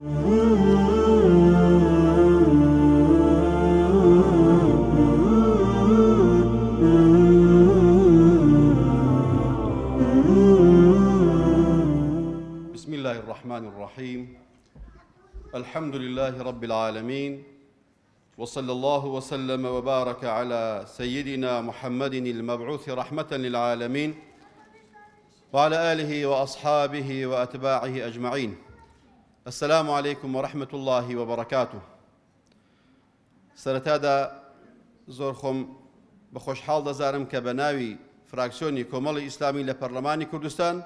بسم الله الرحمن الرحيم. الحمد لله رب العالمين، وصلى الله وسلم وبارك على سيدنا محمد المبعوث رحمة للعالمين وعلى آله وأصحابه وأتباعه أجمعين. السلام عليكم ورحمة الله وبركاته. سرتادا زۆر خۆم بە خۆشحاڵ دەزانم کە بە ناوی فراکسیۆنی کۆمەڵی ئیسلامی لە پەرلەمانی کوردستان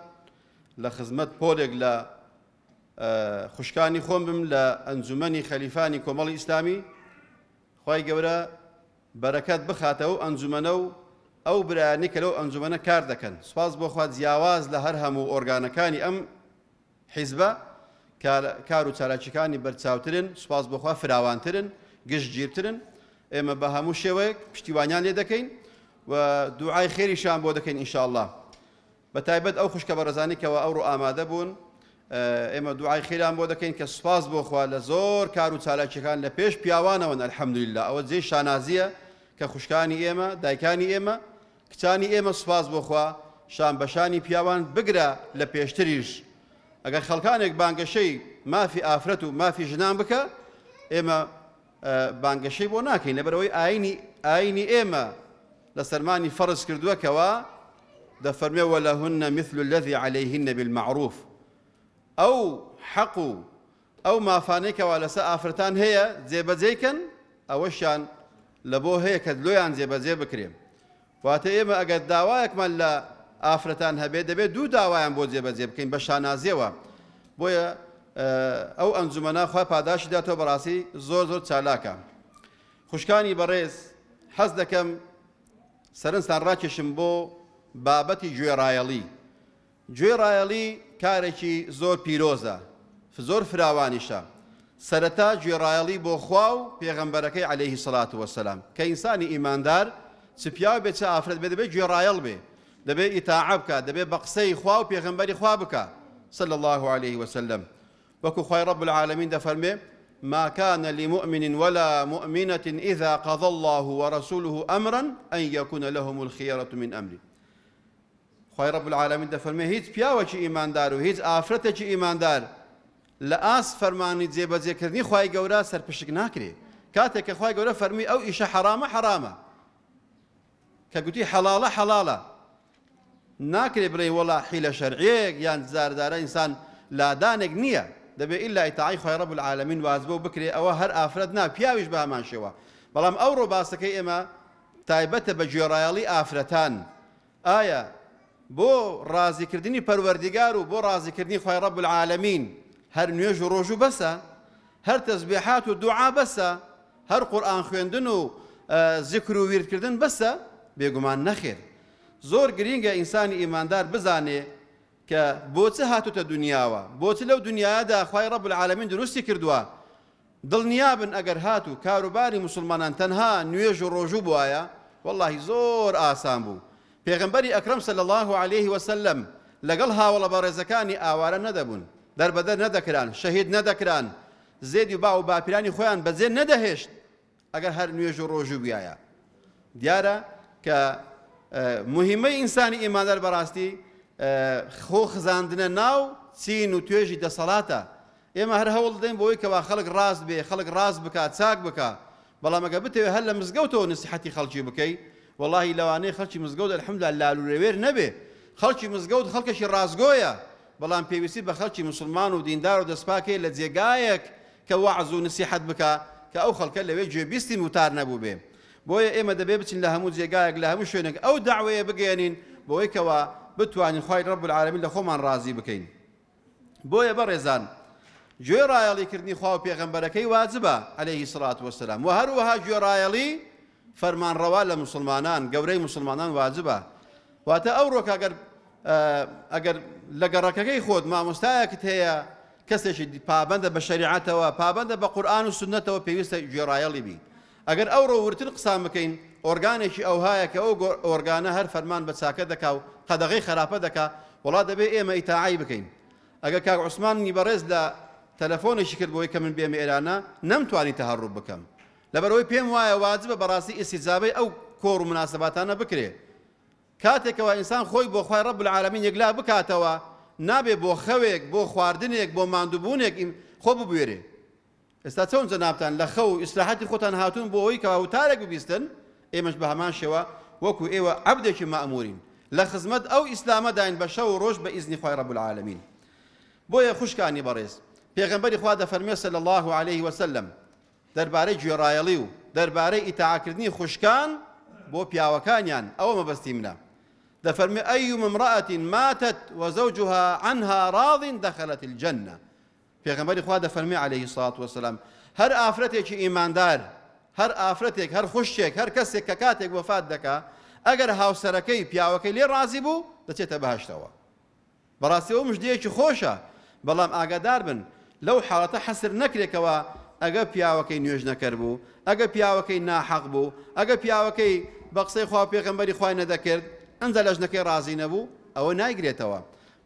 لە خزمەت پۆلێک لە خوشکانی خۆم بم لە ئەنجومەنی خەلیفانی کۆمەڵی ئیسلامی. خوای گەورە بەرەکەت بخاتەوە ئەنجومەنە و ئەو برایانەی کە لەو ئەنجومەنە کار دەکەن. سوپاس بۆ خوا جیاواز لە هەر هەموو ئۆرگانەکانی ئەم حیزبە کار و چالاکیەکانی بەرچاوترن. سوپاس بۆ خوا فراوانترن، گشتگیرترن. ئێمە بە هەموو شێوەیەک پشتیوانیان لێ دەکەین و دوعای خێریشان بۆ دەکەین ئینشاءالله. بەتایبەت ئەو خوشکە بەڕێزانی کەەوە ئەوڕۆ ئامادە بوون، ئێمە دوعای خێریان بۆ دەکەین کە سوپاس بۆ خوا لە زۆر کار و چالاکیەکان لە پێش پیاوانەوەن. ئەلحەمدوللیلا ئەوە جێی شانازیە کە خوشکانی ئێمە، دایکانی ئێمە، کچانی ئێمە سوپاس بۆ خوا شان بەشانی پیاوان بگرە لە پێشتریش. ئەگەر خەڵکانێک بانگەشەی مافی ئافرەت و مافی ژنان بکە، ئێمە بانگەشەی بۆ ناکەین، لەبەرەوەی ئاینی ئێمە لە سەرمانی فەرز کردووە کەوا دەفەرمێ وەلەهن مثل الذي عليهن بالمعروف. ئەو حەق و ئەو مافانەی کەوا لەسەر ئافرەتان هەیە جێبەجێکەن، ئەوەشیان لە بۆ هەیە کە دلۆیان جێبەجێ بکرێن. واتە ئێمە ئەگەر داوایەکمان لە ئافرەتان هەبێت دەبێت دوو داوایان بۆ جێبەجێ بکەین بە شانازیەوە. بۆیە ئەو ئەنجومەنە خوا پاداشی داتەوە بەڕاستی زۆر زۆر چالاکە. خوشکانی بەڕێز، حەز دەکەم سەرنجتان ڕاکێشم بۆ بابەتی گوێڕایەڵی. گوێڕایەڵی کارێکی زۆر پیرۆزە، زۆر فراوانیشە. سەرەتا گوێڕایەڵی بۆ خوا و پێغەمبەرەکەی عەلەیهی سەڵات وەسەلام کە ئینسانی ئیماندار چ پیاو بێت چ ئافرەت بێت دەبێت گوێڕایەڵ بێ، دەبێت ئیتاعە بکە، دەبێت بە قسەی خوا و پێغەمبەری خوا بکە صلى الله عليه وسلم. وكو خوای رب العالمين دەفەرمێ ما كان لمؤمن ولا مؤمنة إذا قضى الله ورسوله أمرا أن يكون لهم الخيرة من أمره. خوای رب العالمين دەفەرمێ هیچ پیاوەکی ئیماندار و هیچ ئافرەتێکی ئیماندار لە ئاس فەرمانی جێبەجێکردنی خوای گەورە سەرپشک ناکرێ. کاتێک کە خوای گەورە فەرمی ئەو ئیشە حرامە حرامە، کە گوتی حەڵاڵە حەڵاڵە، ناکرێ بڵێ وەڵا حیلە شەرعیەک یان زاردارە ئینسان لادانێک نییە، دەبێت ئیلا ئیتاعی خوای رب العالمین واجبە بکرێ. ئەوە هەر ئافرەت نا، پیاویش بە هەمان شێوە. بەڵام ئەوڕۆ باسەکەی ئێمە تایبەتە بە گوێڕایەڵی ئافرەتان. ئایا بۆ ڕازیکردنی پەروەردیگار و بۆ ڕازیکردنی خوای رب العالمین هەر نوێژ و ڕۆژ و بەسە، هەر تەسبیحات و دوعا بەسە، هەر قورئان خوێندن و زیکر و ویردکردن بەسە؟ بێگومان نەخێر. زۆر گرینگە ئینسانی ئیماندار بزانێ کە بۆچە هاتوتە دنیاوە، بۆچە لەو دنیادا خوای رب العالمین دروستی کردووە. دڵنیابن ئەگەر هاتو کاروباری مسلمانان تەنها نوێژ و ڕۆژوو بوایە، وەڵڵاهی زۆر ئاسان بوو. پێغەمبەری ئەکرەم صلی الله عليه وسلم لەگەڵ هاوڵە بەڕێزەکانی ئاوارە نەدەبوون، دەربەدەر نەدەکران، شەهید نەدەکران، زێدی و با و باپیرانی خۆیان بەجێ نەدەهێشت ئەگەر هەر نوێژ و ڕۆژوو بیایە. دیارە کە مهمەی ئینسانی ئیماندار بەڕاستی خۆ خزاندنە ناو چین و توێژی دەسەڵاتە. ئێمە هەر هەوڵ دەدەین بۆی کەوا خەڵک ڕاست بێ، خەڵک ڕاست بکات، چاک بکە. بەڵام ئەگە بتەوێت هەر لە مزگەوتەوە نسیحەتی خەڵکی بکەی، وەڵڵاهی لەوانەیە خەڵکی مزگەوت ئەلحەمدولیلا لالوورەوێر نەبێ. خەڵکی مزگەوت خەڵکێکی ڕازگۆیە، بەڵام پێویستی بە خەڵکی مسلمان و دیندار و دەستپاکێ لە جێگایەک کە وەعز و نسیحەت بکە کە ئەو خەڵکە لەوێ گوێبیستی وتار نەبوو بێ. بۆیە ئێمە دەبێ بچین لە هەموو جێگایەک لە هەموو شوێنێک ئەو داوەیە بگەێنین بۆی کەوا بتوانین خوای رب العالمین لە خۆمان ڕازی بکەین. بۆیە بەڕێزان، گوێڕایەڵیکردنی خوا و پێغەمبەرەکەی واجبە عەلەیهی سەڵات وەسەلام، و هەروەها گوێڕایەڵی فەرمانڕەوا لە مسلمانان، گەورەی مسلمانان واجبە. واتە ئەوڕۆک ئەگەر لە گەڕەکەکەی خۆت مامۆستایەکت هەیە کەسێکی پابەندە بە شەریعەتەوە، پابەندە بە قورئان و سونەتەوە، پێویستە گوێڕایەڵی بی. ئەگەر ئەوڕۆ ورتر قسان بکەین ئۆرگانێکی ئەوهایە کە ئەو ئۆرگانە هەر فەرمان بە چاکە دەکا و قەدەغەی خراپە دەکا، وڵا دەبێ ئێمە ئیتاعی بکەین. ئەگەر کاک عوسمانی بەڕێز لە تەلەفۆنێکی کرد بۆی کە من بێمە ئێرانە نەمتوانی تەهەڕوو بکەم لەبەرەوەی پێم وایە واجبە بەڕاستی ئیستیجابەی ئەو کۆڕ و مناسباتانە بکرێ کاتێکەوە ئینسان خۆی بۆ خوای ڕەب العالەمین یەکلا بکاتەوە نابێ بۆ خەوێک بۆ خواردنێک بۆ ماندووبوونێک خۆ ببوێرێ ئێستا چۆن جەنابتان لە خەو و ئیسراحەتی خۆتان هاتوون بۆ ئەوەی کەوا وتارێک ببیستن ئێمەش بە هەمان شێوە وەکو ئێوە عەبدێکی مەئمورین لە خزمەت ئەو ئیسلامە داین بە شەو و ڕۆژ بە ئیزنی خوای ڕەب العالەمین بۆیە خوشکانی بەڕێز پێغەمبەری خوا دەفەرمێ صلی الله عليه وسلم دەربارەی گوێڕایەڵی و دەربارەی ئیتاعاکردنی خوشکان بۆ پیاوەکانیان ئەوە مەبەستی منە دەفەرمێ ئەیوم امرأة ماتت وزوجها عنها راض دخلت الجنة پێغەمبەری خوا دەفەرمێ عليه الصلاة والسلام هەر ئافرەتێکی ئیماندار هەر ئافرەتێک هەر خوشتێک هەر کەسێک کە کاتێک وەفات دەکا ئەگەر هاوسەرەکەی پیاوەکەی لێ ڕازی بوو دەچێتە بەهەشتەوە بەڕاستی ئەو مژدەیەکی خۆشە بەڵام ئاگادار بن لەو حاڵەتە حەسر نەکرێکەوە ئەگە پیاوەکەی نوێژ نەکرد بوو ئەگە پیاوەکەی ناحەق بوو ئەگە پیاوەکەی بە قسەی خوا پێغەمبەری خوای نەدەکرد ئەنجا لەژنەکەی ڕازی نەبوو ئەوە نایگرێتەوە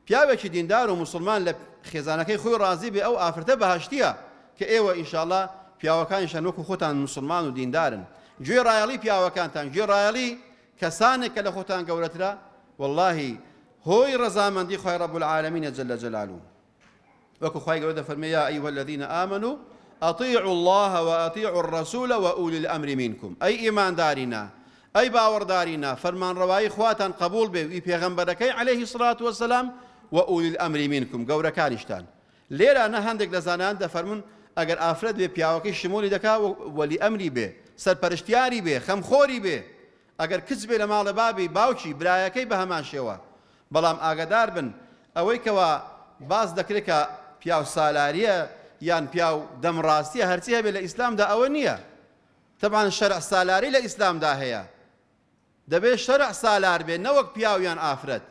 پیاوێکی دیندار و مسلمان لە خێزانەکەی خۆی ڕازی بێ ئەو ئافرەتە بەهەشتیە کە ئێوە ئینشاءڵڵا پیاوەکانیشان وەکو خۆتان مسلمان و دیندارن گوێڕایەڵی پیاوەکانتان گوێڕایەڵی کەسانێک کە لە خۆتان گەورەترە واللهی هۆی ڕەزامەندی خوای ڕەب العالەمینە جەل جەلالوه وەکو خوای گەورە دەفەرمێ یا ئەیها الذین آمنوا أطيعوا الله وأطيعوا الرسول وأولي الأمر منكم أي إيمان دارنا أي باور دارنا فرمان رواي خواتان قبول به پیغمبركي عليه الصلاة والسلام وأولي الأمر منكم قورا كانشتان ليرا نهندك لزانان دفرمون اگر آفرد به پیاوكي شمولي دكا ولي أمري به سرپرشتياري به خمخوري به اگر كذبه لمال بابي باوشي برايكي بهمان شوا بلام آگادار بن اوي كوا باز دكريكا پیاو سالاريه یان پیاو دەمڕاستیە هەرچی هەبێت لە ئیسلامدا ئەوە نییە طبعا شەرع سالاری لە ئیسلامدا هەیە دەبێت شەرع سالار بێت نەوەک پیاویان ئافرەت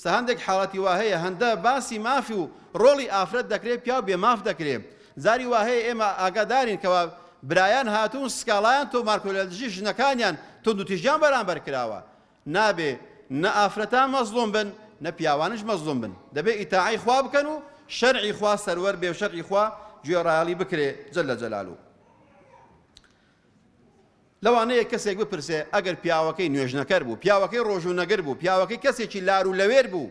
سە هەندێک حاڵەتی وا هەیە هەندە باسی مافی و ڕۆڵی ئافرەت دەکرێت پیاو بێ ماف دەکرێت زاری وا هەیە ئێمە ئاگادارین کەوا برایان هاتوون سکاڵایان تۆمارکۆ لە دژی ژنەکانیان تند و تیژیان بەرامبەر کراوە نابێ نە ئافرەتان مەزلوم بن نە پیاوانش مەزلوم بن دەبێت ئیتاعی خوا بکەن و شرعی خوا سەروەر بێ و شەرعی خوا گوێڕایەڵی بکرێ جەل جەلالوه لەوانەیە کەسێک بپرسێ ئەگەر پیاوەکەی نوێژنەکەر بوو پیاوەکەی ڕۆژوونەگەر بوو پیاوەکەی کەسێکی لار و لەوێر بوو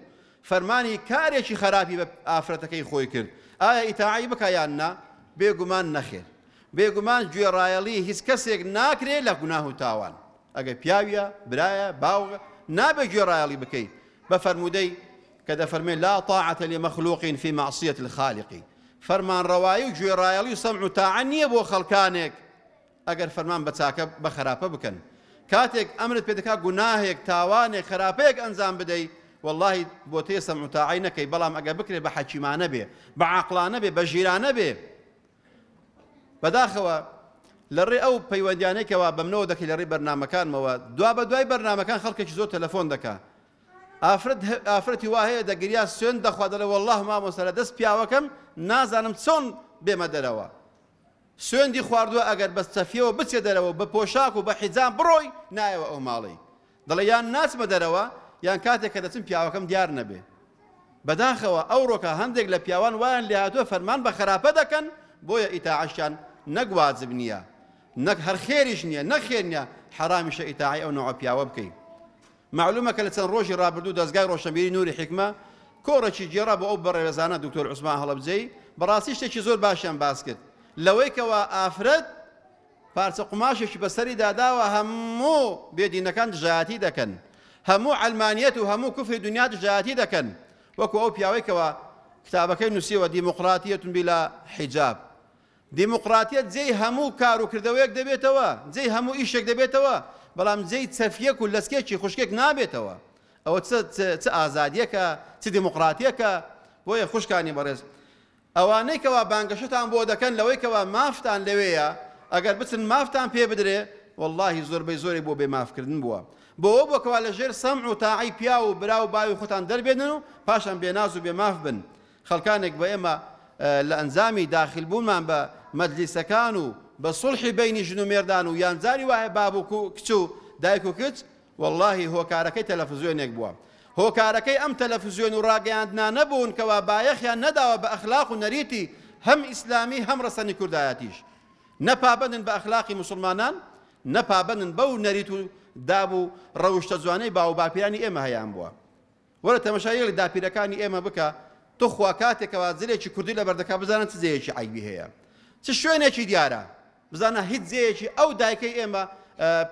فەرمانی کارێکی خراپی بە ئافرەتەکەی خۆی کرد ئایا ئیتاعی بکە یان نا بێگومان نەخێر بێگومان گوێڕایەڵی هیچ کەسێک ناکرێت لە گوناه و تاوان ئەگەر پیاویە برایە باوغە نابێ گوێڕایەڵی بکەیت بە فەرمودەی کە دەفەرمێ لا طاعة لمخلوق في معصية الخالق فرمان ڕەوایی و گوێڕایەڵی و سەمع و تاعە نییە بۆ خەڵکانێک ئەگەر فەرمان بە چاکە بە خراپە بکەن کاتێک ئەمرت پێ دەکا گوناهێک تاوانێک خراپەیەک ئەنجام بدەیت واللهی بۆ تێ سەمع و تاعەی نەکەی بەڵام ئەگەر بکرێت بە حەکیمانە بێ بە عاقڵانە بێ بە ژیرانە بێ بەداخەوە لە ڕێ ئەو پەیوەندیانێکەوە بەمنەوە دەکەی لە ڕێی بەرنامەکانمەوە دوا بە دوای بەرنامەکان خەڵکێکی زۆر تەلەفۆن دەکا ئافرەتی وا هەیە دەگریا سوێن دەخوا دەڵێ والله مامۆستا لە دەست پیاوەکەم نازانم چۆن بێمە دەرەوە سوێندی خواردووە ئەگەر بە چەفیەوە بچێ دەرەوە بە پۆشاک و بە حیجاب بڕۆی نایەوە ئەو ماڵی دەڵێ یان ناچمە دەرەوە یان کاتێک کە دەچم پیاوەکەم دیار نەبێ بەداخەوە ئەو ڕۆکە هەندێک لە پیاوان وایان لێ هاتووە فەرمان بە خراپە دەکەن بۆیە ئیتاعەشیان نەک واجب نییە نەک هەر خێریش نییە نەک خێر نییە حرامیشە ئیتاعی ئەو نوعە پیاوە بکەین معلومە کە لە چەند ڕۆژی ڕابردوو دەستگای ڕۆشنبیری نوری حکمە کۆڕێکی جێڕا بۆ ئەو بەڕێوەزانە دکتۆر عوسمان هەڵەبجەی بەڕاستی شتێکی زۆر باشیان باس کرد لەوەی کەوا ئافرەت پارچە قوماشێکی بەسەری داداوە هەموو بێدینەکان دژایەتی دەکەن هەموو عەلمانیەت و هەموو کوفری دنیا دژایەتی دەکەن وەکو ئەو پیاوەی کەوا کتابەکەی نووسیوە دیموقراتیەت بلا حیجاب دیموقراتیەت جێی هەموو کار و کردەوەیەک دەبێتەوە جێی هەموو ئیشێک دەبێتەوە بەڵام جێی چەفیەک و لەسکێکی خوشکێک نابێتەوە ئەوە چ ئازادیەکە چ دیموقراتیەکە بۆیە خوشکانی بەڕێز ئەوانەی کەوا بانگەشتان بۆ دەکەن لەوەی کەوا مافتان لەوەیە ئەگەر بچن مافتان پێ بدرێ واللهی زۆربەی زۆری بۆ بێ مافکردن بووە بۆەوە بۆکەوا لەژێر سەمع و تاعی پیا و برا و باوی خۆتان دەربێنن و پاشان بێناز و بێماف بن خەڵکانێک بە ئێمە لە ئەنجامی داخلبوونمان بە مەجلیسەکان و بە سڵحی بینی ژن و مێردان و یانزاری وایە باب و کچ و دایک و کچ واللهی هۆکارەکەی تەلەڤیزیۆنێک بووە هۆکارەکەی ئەم تەلەڤیزیۆن و ڕاگەیاندنا نەبوون کەوا بایەخیان نەداوە بە ئەخلاق و نەریتی هەم ئیسلامی هەم ڕەسەنی کوردایەتیش نەپابەندن بە ئەخلاقی مسلمانان نەپابەندن بەو نەریت و داب و ڕەوشتە جوانەی باو باپیرانی ئێمە هەیان بووە وەرە تەمەشایەڵی داپیرەکانی ئێمە بکە تۆ خوا کاتێکەوە زلێکی کوردی لە بەردەکە بزانن چ زەیەکی عیبی هەیە چ شوێنێکی دیارە بزانە هیچ زەیەکی ئەو دایکەی ئێمە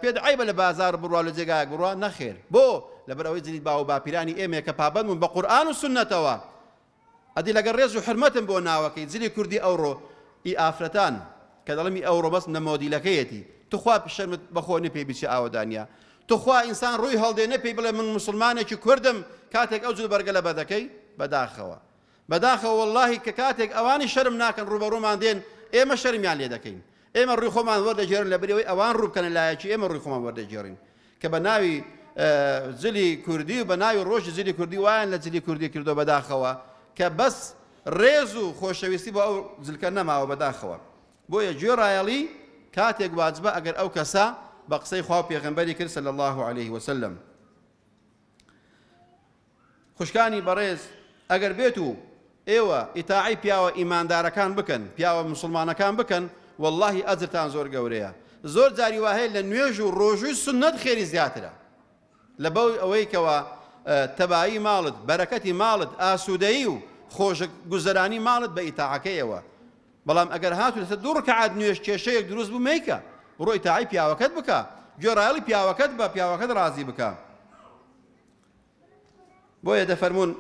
پێت عیبە لە بازار بڕوا لە جێگایەک بڕوا نەخێر بۆ لەبەر ئەوەی زلی باو باپیرانی ئێمە کە پابەندبوون بە قورئان و سوننەتەوە ئەدی لەگەڵ ڕێز و حرمەتم بۆ ناوەکەی زلی کوردی ئەوڕۆ ئی ئافرەتان کە دەڵێمی ئەوڕۆ بەس نە مۆدیلەکەیەتی توخوا شەرمت بەخۆ نەپێی بچی ئاوەدانیا توخوا ئینسان ڕووی هەڵدێ نەپێی بڵێ من مسلمانێکی کوردم کاتێک ئەو جوود بەرگە لە بەدەکەی بەداخەوە وەڵڵاهی کە کاتێک ئەوانی شەرم ناکەن ڕوبەڕوومان دێن ئێمە شەرمیان لێ دەکەین ئێمە ڕووی خۆمان وەردەگێڕن لەبەرەوەی ئەوان ڕووبکەنە لایەکی ئێمە ڕووی خۆمان وەردەگێڕین کە بە ناوی زلی کوردی و بە ناوی ڕۆژی زلی کوردی وایان لە زلی کوردی کردو بەداخەوە کە بەس ڕێز و خۆشەویستی بۆ ئەو زلکە نەماوە بەداخەوە بۆیە گوێڕایەڵی کاتێک واجبە ئەگەر ئەو کەسە بە قسەی خوا و پێغەمبەری کرد صلی الله عليه وسلم خوشکانی بەڕێز ئەگەر بێت و ئێوە ئیتاعی پیاوە ئیماندارەکان بکەن پیاوە مسلمانەکان بکەن واللهی ئەجرتان زۆر گەورەیە زۆر جاری وهەیە لە نوێژ و ڕۆژووی سنەت خێری زیاترە لە بەو ئەوەی کەوە تەبایی ماڵت بەرەکەتی ماڵت ئاسوودەیی و خۆش گوزەرانی ماڵت بە ئیتاعەکەیەوە بەڵام ئەگەر هاتووێتە دوو ڕکعات نوێژ کێشەیەک دروست بوو مەیکە بڕۆ ئیتاعی پیاوەکەت بکە گوێڕایەڵی پیاوەکەت بە پیاوەکەت ڕازی بکە بۆیە دەفەرمون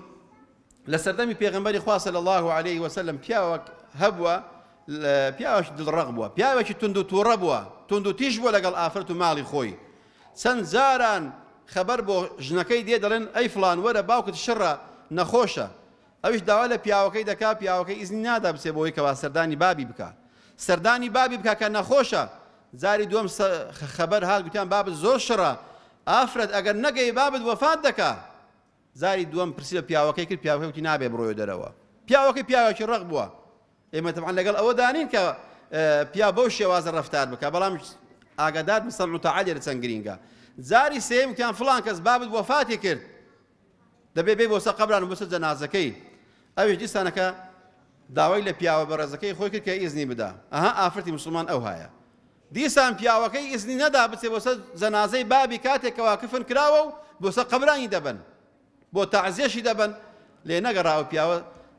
لە سەردەمی پێغەمبەری خوا صلی الله عليه وسلم پیاوەک هەبووە پیاوەکی دڵڕەق بووە پیاوێکی تند و تووڕە بووە تند و تیژ بووە لەگەڵ ئافرەت و ماڵی خۆی چەند جاران خەبەر بۆ ژنەکەی دێ دەڵێن ئەی فڵان وەرە باوکت شڕە نەخۆشە ئەویش داوا لە پیاوەکەی دەکا پیاوەکەی ئیزنی نادا بچێ بۆی کەوا سەردانی بابی بکە سەردانی بابی بکە کە نەخۆشە زاری دووەم خەبەر هات گوتیان بابت زۆر شڕە ئافرەت ئەگەر نەگەی بابت وەفات دەکا زاری دووەم پرسی لە پیاوەکەی کرد پیاوەکەی وتی نابێ بڕۆیە دەرەوە پیاوەکەی پیاوێکی ڕق بووە ئێمە تەبعاً لەگەڵ ئەوە دانین کە پیا بەو شێوازە ڕەفتار بکە بەڵام ئاگادار بن سەمع و تەعا لێرە چەند گرینگە زاری سێم وتیان فڵان کەس بابت وەفاتی کرد دەبێ بێ بۆ سەر قەبران بۆ سەر جەنازەکەی ئەویش دیسانەکە داوای لە پیاوە بەڕێزەکەی خۆی کرد کە ئیزنی بدا ئەها ئافرەتی مسلمان ئەو هایە دیسان پیاوەکەی ئیزنی نەدا بچێ بۆ سەر جەنازەی بابی کاتێکەوە کفن کراوە و بۆ سەر قەبرانی دەبن بۆ تەعزیەشی دەبن لێ نەگەڕاوە پیاوە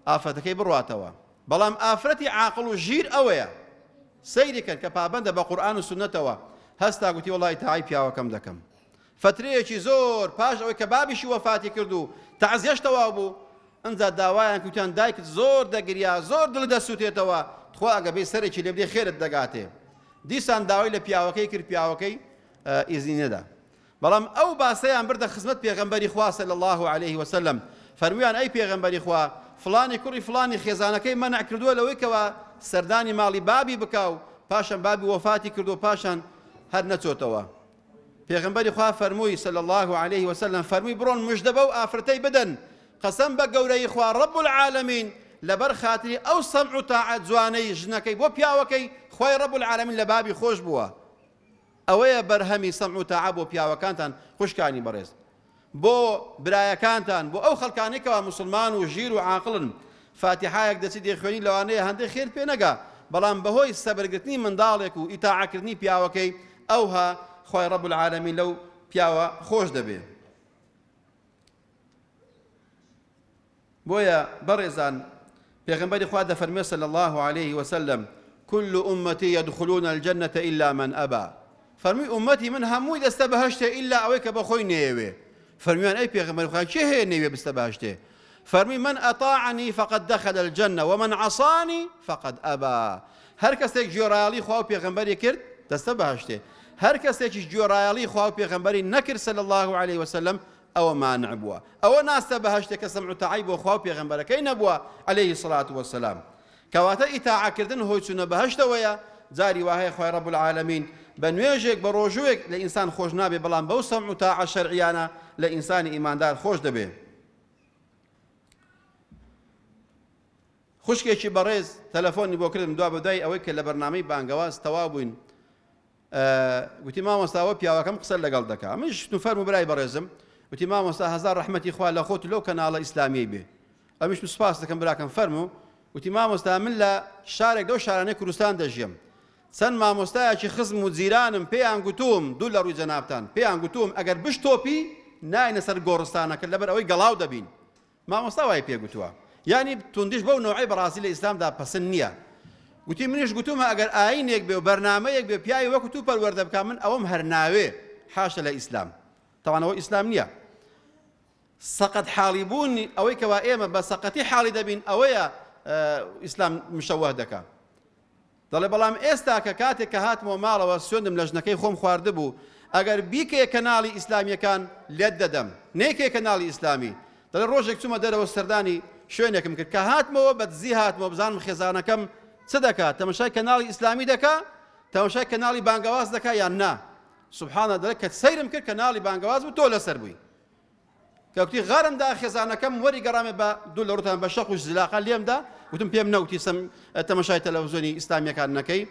ئافرەتەکەی بڕواتەوە بەڵام ئافرەتی عاقڵ و ژیر ئەوەیە سەیری کرد کە پابەندە بە قورئان و سونەتەوە هەستا گوتی وەڵی تەعای پیاوەکەم دەکەم فترەیەکی زۆر پاش ئەوەی کە بابیشی وەفاتی کرد و تەعزیەش تەواو بوو ئەنجا داوایان کوتیان دایکت زۆر دەگریا زۆر دڵ دەسووتێتەوە خوا ئەگە بێ سەرێکی لێ بدێ خێرت دەگاتێ دیسان داوای لە پیاوەکەی کرد پیاوەکەی ئیزنی نەدا بەڵام ئەو باسەیان بردە خزمەت پێغەمبەری خوا صلی الله عليه وسلم فەرمویان ئەی پێغەمبەری خوا فڵانی کوڕی فڵانی خێزانەکەی مەنع کردووە لەوەی کەوە سەردانی ماڵی بابی بکا و پاشان بابی وەفاتی کردو پاشان هەر نەچۆتەوە پێغەمبەری خوا فەرمووی صلی الله عليه وسلم فەرمووی بڕۆن موژدە بەو ئافرەتەی بدەن قەسەم بە گەورەی خوا ڕەب العالەمین لەبەر خاتری ئەو سەمع و تاعەت جوانەی ژنەکەی بۆ پیاوەکەی خوای ڕەب العالەمین لە بابی خۆش بووە ئەوەیە بەرهەمی سەمع و تاعە بۆ پیاوەکانتان خوشکانی بەڕێز بۆ برایەکانتان بۆ ئەو خەڵکانەی کەوا مسلمان و ژیر و عاقڵن فاتیحایەک دەچی دێخوێنی لەوانەیە هەندێک خێر پێ نەگا بەڵام بەهۆی سەبرگرتنی منداڵێک و ئیتاعەکردنی پیاوەکەی ئەوها خوای ڕەب العالەمین لەو پیاوە خۆش دەبێ بۆیە بەڕێزان پێغەمبەری خوا دەفەرمێ صلی الله عليه وسلم كل أمتي يدخلون الجنة إلا من أبى فەرمووی ئومەتی من هەمووی دەستە بەهەشتێ ئیلا ئەوەی کە بەخۆی نێوێ فەرمویان ئەی پێغەمبەر خوا چێ هەیە نێوێ بستە بەهەشتێ فەرمووی من ئەطاعنی فقد دخل الجنة ومن عصاني فقد أبى هەر کەسێک گوێڕایەڵی خوا و پێغەمبەری کرد دەستە بەهەشتێ هەر کەسێکیش گوێڕایەڵی خوا و پێغەمبەری نەکرد صلی الله عليه وسلم ئەوە مانع بووە ئەوە ناستە بەهەشتێ کە سەمع و تەعای بۆ خوا و پێغەمبەرەکەی نەبووە عليه الصلاة والسلام کەواتە ئیتاعەکردن هۆی چوونە بەهەشتەوەیە جاری وهەیە خوای ڕەب العالەمین بە نوێژێک بە ڕۆژووێک لە ئینسان خۆش نابێ بەڵام بەو سەمع و تاعە شەرعیانە لە ئینسانی ئیماندار خۆش دەبێ خوشکێکی بەڕێز تەلەفۆنی بۆ کردم دوا بەدای ئەوەی کە لە بەرنامەی بانگەواز تەواو بووین گوتی مامۆستاوە پیاوەکەم قسە لەگەڵ دەکا منیش فەرموو برای بەڕێزم وتی مامۆستا هەزار ڕەحمەتی خوا لە خۆت لەو کەناڵە ئیسلامیەی بێ ئەمیش سوپاس دەکەم براکەم فەرموو وتی مامۆستا من لە شارێک لەو شارانەی کوردستان دەژیم چەند مامۆستایەکی خزم و جیرانم پێیان گوتوم دوو لە ڕووی جەنابتان پێیان گوتوم ئەگەر بشتۆپی ناینە سەر گۆڕستانەکە لەبەر ئەوەی گەڵاو دەبین مامۆستا وای پێ گوتووە یعنی توندیش بەو نوعی بەڕاستی لە ئیسلامدا پەسەند نییە وتی منیش گوتومە ئەگەر ئاینێک بێ و بەرنامەیەک بێ پیاوی وەکو تو پەروەردە بکە من ئەوەم هەر ناوێ حاشە لە ئیسلام تەوانەوە ئیسلام نییە سەقەت حاڵی بوون ئەوەی کەوا ئێمە بە سەقەتی حاڵی دەبین ئەوەیە ئیسلام مشەوه دەکات دەڵێ بەڵام ئێستا کە کاتێک کە هاتمەوە ماڵەوە سوێندم لە ژنەکەی خۆم خواردبوو ئەگەر بیکەیە کەناڵی ئیسلامیەکان لێت دەدەم نەیکەیە کەناڵی ئیسلامی دەڵێ ڕۆژێک چوومە دەرەوە سەردانی شوێنێکم کرد کە هاتمەوە بە دزی هاتمەوە بزانم خێزانەکەم چ دەکات تەماشای کەناڵی ئیسلامی دەکات تەماشای کەناڵی بانگەواز دەکات یان نا سوبحانە دەڵێ کە سەیرم کرد کەناڵی بانگەواز بوو تۆ لەسەر بووی کەوتی غارمدا خێزانەکەم وەری گەڕامێ بە دوو لە ڕوتان بە شەق و زلاقە لێمدا وتم پێم نەوتی تەماشای تەلەڤیزۆنی ئیسلامیەکان نەکەی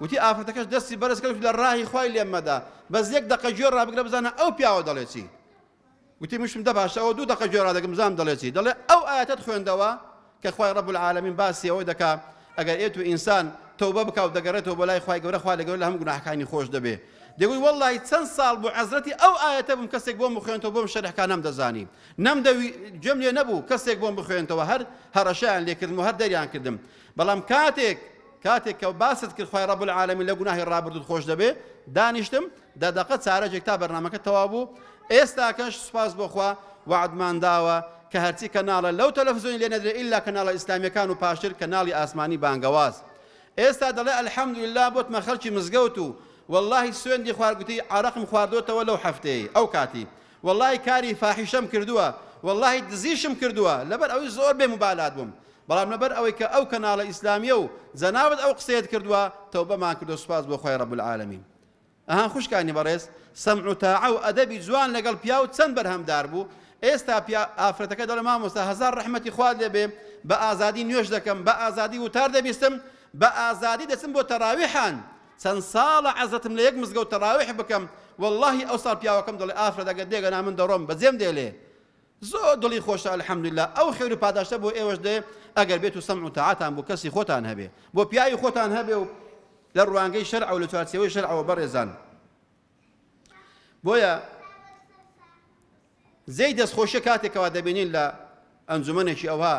وتی ئافرەتەکەش دەستی بەرز کرد لە ڕاهی خوای لێم مەدا بەس یەک دەقە گوێ ڕابگرە بزانە ئەو پیاوە دەڵێ چی وتی مشتم دە باشە ئەوە دوو دەقە گوێ ڕادەگەم بزانم دەڵێ چی دەڵێ ئەو ئاەتت خوێندەوە کە خوای ڕەب العالەمین باسی ئەوەی دەکا ئەگەر ئێت و ئینسان تەوبە بکا و دەگەڕێتەوە بە لای خوای گەورە خوا لەگەورە لە هەموو گوناحەکانی خۆش دەبێ دەگوی وەڵڵی چەند ساڵ بوو عەزرەتی ئەو ئاەتە بووم کەسێک بۆم بخوێنتەوە بۆم شەرحەکان نەمدەزانی نەمدەوی جێم لێ نەبوو کەسێک بۆم بخوێنتەوە هەر هەڕەشەیان لێ کردم و هەر دەریان کردم بەڵام کاتێک کە باست کرد خوای ڕەب العالەمین لە گوناحی ڕابردووت خۆش دەبێ دانیشتم دەدەقە چارەجێک تا بەرنامەکە تەواو بوو ئێستاکەش سوپاس بۆخوا وعدمان داوە کە هەرچی کەناڵە لەو تەلەڤیزۆنی لێ نەدرێت ئیلا کەناڵە ئیسلامیەکان و پاشتر کەناڵی ئاسمانی بانگەواز ئێستا دەڵێ ئەلحەمدوللا بۆتمە خەڵکی مزگەوت و والله سوێندی خواردگوتی عرەقم خواردوتەوە لەو هەفتەیە ئەو کاتی والله کاری فاحیشەم کردووە والله دزیشم کردووە لەبەر ئەوەی زۆر بێ مبالات بووم بەڵام لەبەر ئەوەی کە ئەو کەناڵە ئیسلامیە و جەنابەت ئەو قسەیەت کردووە تەوبەمان کردو سوپاس بۆ خوای ڕەب العالەمین ئەها خوشکانی بەڕێز سەمع و تاعە و ئەدەبی جوان لەگەڵ پیا و چەند بەرهەمدار بوو ئێستا ئافرەتەکە دەڵێ مامۆستا هەزار ڕەحمەتی خوا لێبێ بە ئازادی نوێژ دەکەم بە ئازادی وتار دەبیستم بە ئازادی دەچم بۆ تەراویحان چەند ساڵە عەزەتم لە یەک مزگەوت تەراویح بکەم واللهی ئەو ساڵ پیاوەکەم دەڵێ ئافرەتەکە دێگەنا من دەڕۆم بەجێم دێڵێ زۆر دڵی خۆشە ئەلحەمدوللا ئەو خێر و پاداشتە بۆ ئێوەش دێ ئەگەر بێت و سەمع و تاعەتان بۆ کەسی خۆتان هەبێ بۆ پیاوی خۆتان هەبێ و لە ڕوانگەی شەرع و لە چوارچێوەی شەرعەوە بەڕێزان بۆیە زەی دەستخۆشیە کاتێکەوە دەبینین لە ئەنجومەنێکی ئەوها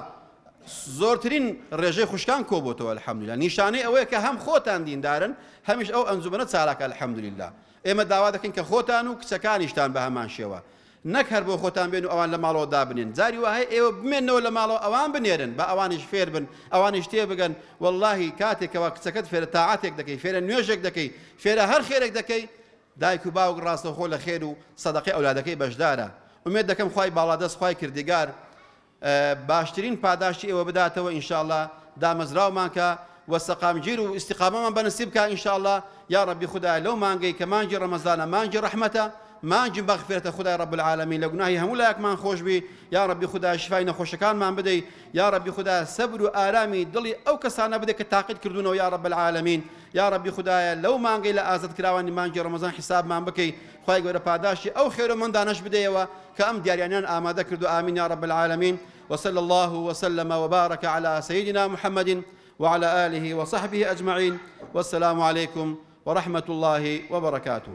زۆرترین ڕێژەی خوشکان کۆبووتەوە ئەلحەمدوللا نیشانەی ئەوەیە کە هەم خۆتان دیندارن هەمیش ئەو ئەنجومەنە چالاکە ئەلحەمدوللا ئێمە داوا دەکەین کە خۆتان و کچەکانیشتان بە هەمان شێوە نەک هەر بۆ خۆتان بێن و ئەوان لە ماڵەوە دابنێن جاری وهەیە ئێوە بمێنەوە لە ماڵەوە ئەوان بنێرن بە ئەوانیش فێر بن ئەوانیش تێ بگەن واللهی کاتێکەوە کچەکەت فێرە تاعەتێک دەکەی فێرە نوێژێک دەکەی فێرە هەر خێرێک دەکەی دایک و باوک ڕاستەوخۆ لە خێر و سەدەقەی ئەولادەکەی بەشدارە ئومێد دەکەم خوای باڵادەست خوای کردگار باشترین پاداشتی ئێوە بداتەوە ئینشاءالله دامەزراومان کە وەسەقامگیر و ئیستیقامەمان بەنسیب بکە ئینشاءالله یا ربی خودای لەو مانگەی کە مانگی ڕەمەزانە مانگی ڕەحمەتە مانجی بەغفرەتە خدای رب العالمین لە گوناهی هەموو لایەکمان خۆش بی یا ربی خدای شفای نەخۆشەکانمان بدەی یا ربی خدای سەبر و ئارامی دڵی ئەو کەسانە بدە کە تاقید کردوونەوە یا رب العالمین یا ربی خدایە لەو مانگەی لە ئازاد کراوانی مانگی ڕەمەزان حسابمان بکەی خوای گەورە پاداشی ئەو خێرەمەندانەش بدەیەوە کە ئەم دیاریانیان ئامادە کردو ئامین یا رب العالمین وصلى الله وسلم وبارك على سيدنا محمد وعلى آله وصحبه أجمعين والسلام عليكم ورحمة الله وبركاته